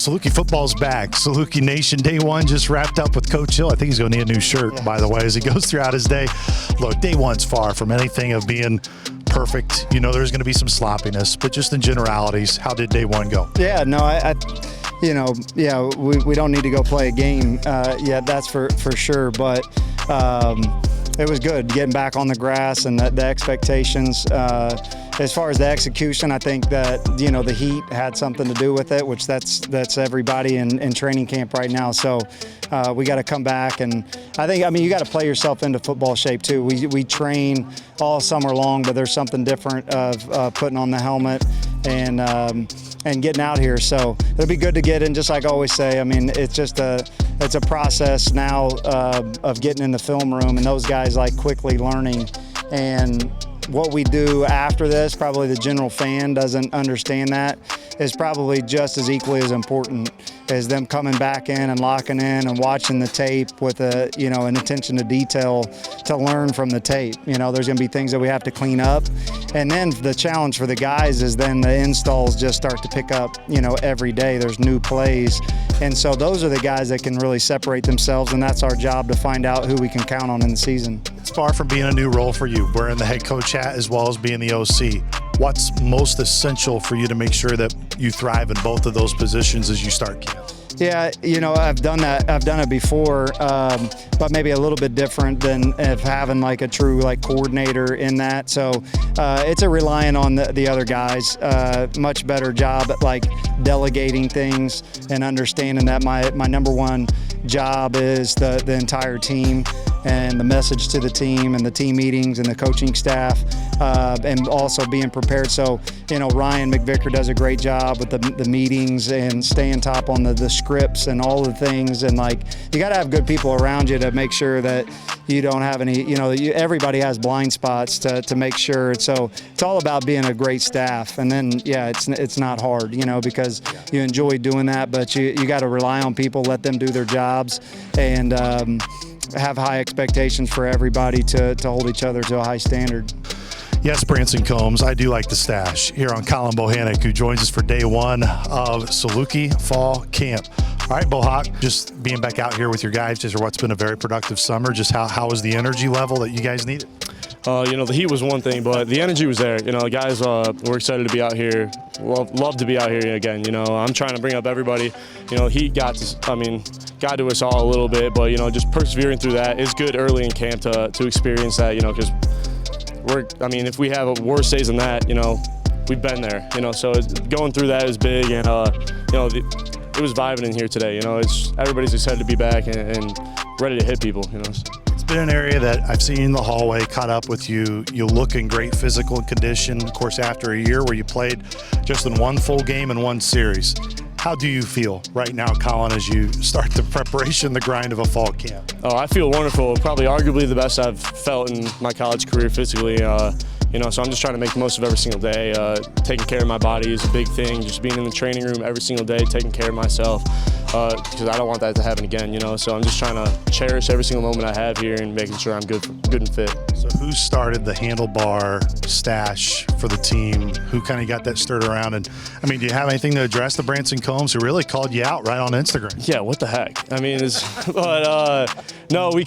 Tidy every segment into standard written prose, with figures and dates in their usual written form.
Saluki football's back. Saluki Nation day one just wrapped up with Coach Hill. I think he's going to need a new shirt, by the way, as he goes throughout his day. Look, day one's far from anything of being perfect. You know, there's going to be some sloppiness, but just in generalities, how did day one go? Yeah, no, we don't need to go play a game yet, that's for sure. But it was good getting back on the grass and the expectations. As far as the execution, I think that, the heat had something to do with it, which that's everybody in training camp right now. So we got to come back, and you got to play yourself into football shape too. We train all summer long, but there's something different of putting on the helmet and getting out here. So it'll be good to get in, just like I always say. It's a process now of getting in the film room, and those guys like quickly learning. And what we do after this, probably the general fan doesn't understand that, is probably just as equally as important as them coming back in and locking in and watching the tape with an attention to detail to learn from the tape. There's going to be things that we have to clean up. And then the challenge for the guys is then the installs just start to pick up, every day. There's new plays. And so those are the guys that can really separate themselves, and that's our job to find out who we can count on in the season. It's far from being a new role for you, wearing the head coach hat as well as being the OC. What's most essential for you to make sure that you thrive in both of those positions as you start camp? Yeah, I've done that. I've done it before, but maybe a little bit different than of having like a true coordinator in that. So it's a relying on the other guys. Much better job at delegating things and understanding that my number one job is the entire team and the message to the team and the team meetings and the coaching staff, and also being prepared. So, Ryan McVicker does a great job with the meetings and staying top on the scripts and all the things. And you got to have good people around you to make sure that you don't have any, everybody has blind spots to make sure. So it's all about being a great staff. And then, it's not hard, because you enjoy doing that, but you got to rely on people, let them do their jobs, and have high expectations for everybody to hold each other to a high standard. Yes, Branson Combs, I do like the stash here on Colin Bohannon, who joins us for day one of Saluki Fall Camp. All right, Bohawk, just being back out here with your guys after what's been a very productive summer, just how was the energy level that you guys needed? The heat was one thing, but the energy was there. Guys, we're excited to be out here. Love to be out here again. I'm trying to bring up everybody. Heat got to us all a little bit, but just persevering through that is good early in camp to experience that. Because if we have worse days than that, we've been there. So going through that is big, and it was vibing in here today. Everybody's excited to be back and ready to hit people. It's been an area that I've seen in the hallway, caught up with you. You look in great physical condition, of course, after a year where you played just in one full game and one series. How do you feel right now, Colin, as you start the preparation, the grind of a fall camp? Oh, I feel wonderful. Probably arguably the best I've felt in my college career physically. So I'm just trying to make the most of every single day. Taking care of my body is a big thing. Just being in the training room every single day, taking care of myself, because I don't want that to happen again. So I'm just trying to cherish every single moment I have here and making sure I'm good and fit. So who started the handlebar stash for the team? Who kind of got that stirred around? And do you have anything to address the Branson Combs who really called you out right on Instagram? Yeah, what the heck? No, we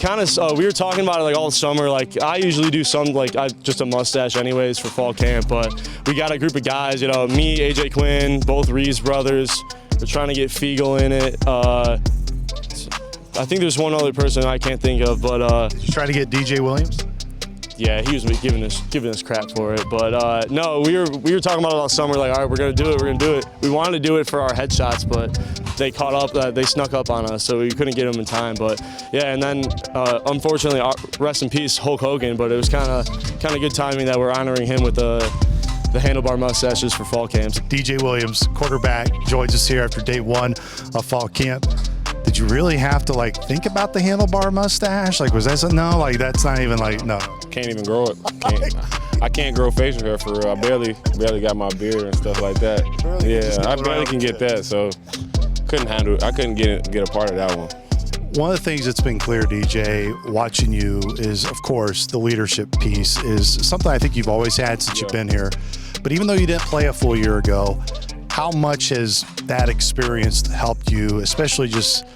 were talking about it all summer. I usually do just a mustache anyways for fall camp, but we got a group of guys, me, AJ Quinn, both Reeves brothers. We're trying to get Fiegel in it. I think there's one other person I can't think of, but did you try to get DJ Williams? Yeah, he was giving us crap for it, but no, we were talking about it all summer. All right, we're gonna do it. We wanted to do it for our headshots, but they caught up. They snuck up on us, so we couldn't get them in time. But yeah, and then unfortunately, rest in peace, Hulk Hogan. But it was kind of good timing that we're honoring him with the handlebar mustaches for fall camps. DJ Williams, quarterback, joins us here after day one of fall camp. Did you really have to think about the handlebar mustache? Was that something? No, that's not even no. Can't even grow it. I can't grow facial hair for real. I barely got my beard and stuff like that. Yeah, I barely can get that, so couldn't handle it. I couldn't get a part of that one. One of the things that's been clear, DJ, watching you is, of course, the leadership piece is something I think you've always had since you've been here. But even though you didn't play a full year ago, How much has that experience helped you, especially just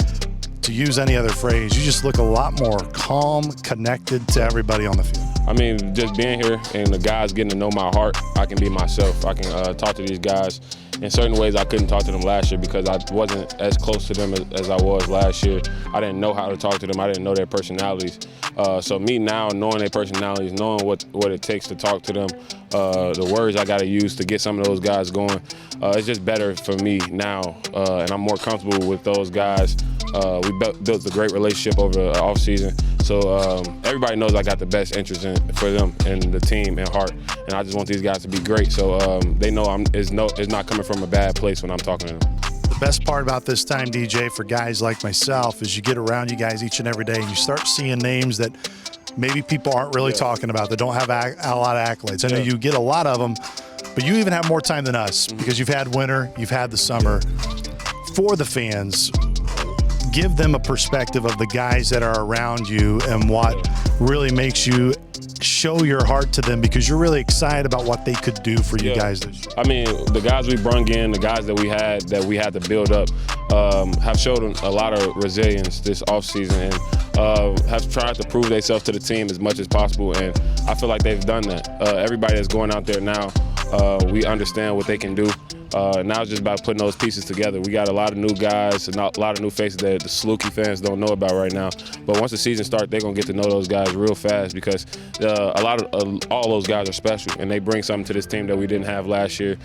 to use any other phrase, you just look a lot more calm, connected to everybody on the field? I mean, just being here and the guys getting to know my heart, I can be myself. I can talk to these guys in certain ways I couldn't talk to them last year because I wasn't as close to them as I was last year. I didn't know how to talk to them. I didn't know their personalities. So me now knowing their personalities, knowing what it takes to talk to them, the words I got to use to get some of those guys going, it's just better for me now, and I'm more comfortable with those guys. We built a great relationship over the offseason. So everybody knows I got the best interest for them and the team and heart, and I just want these guys to be great. So they know it's not coming from a bad place when I'm talking to them. The best part about this time, DJ, for guys like myself is you get around you guys each and every day and you start seeing names that maybe people aren't really talking about, that don't have a lot of accolades. I know you get a lot of them, but you even have more time than us because you've had winter, you've had the summer. For the fans, give them a perspective of the guys that are around you and what really makes you show your heart to them, because you're really excited about what they could do for you guys this year. I mean, the guys we brung in, the guys that we had to build up, have showed a lot of resilience this offseason and have tried to prove themselves to the team as much as possible, and I feel like they've done that. Everybody that's going out there now, we understand what they can do. Now it's just about putting those pieces together. We got a lot of new guys, and a lot of new faces that the Saluki fans don't know about right now. But once the season starts, they're going to get to know those guys real fast because all those guys are special, and they bring something to this team that we didn't have last year.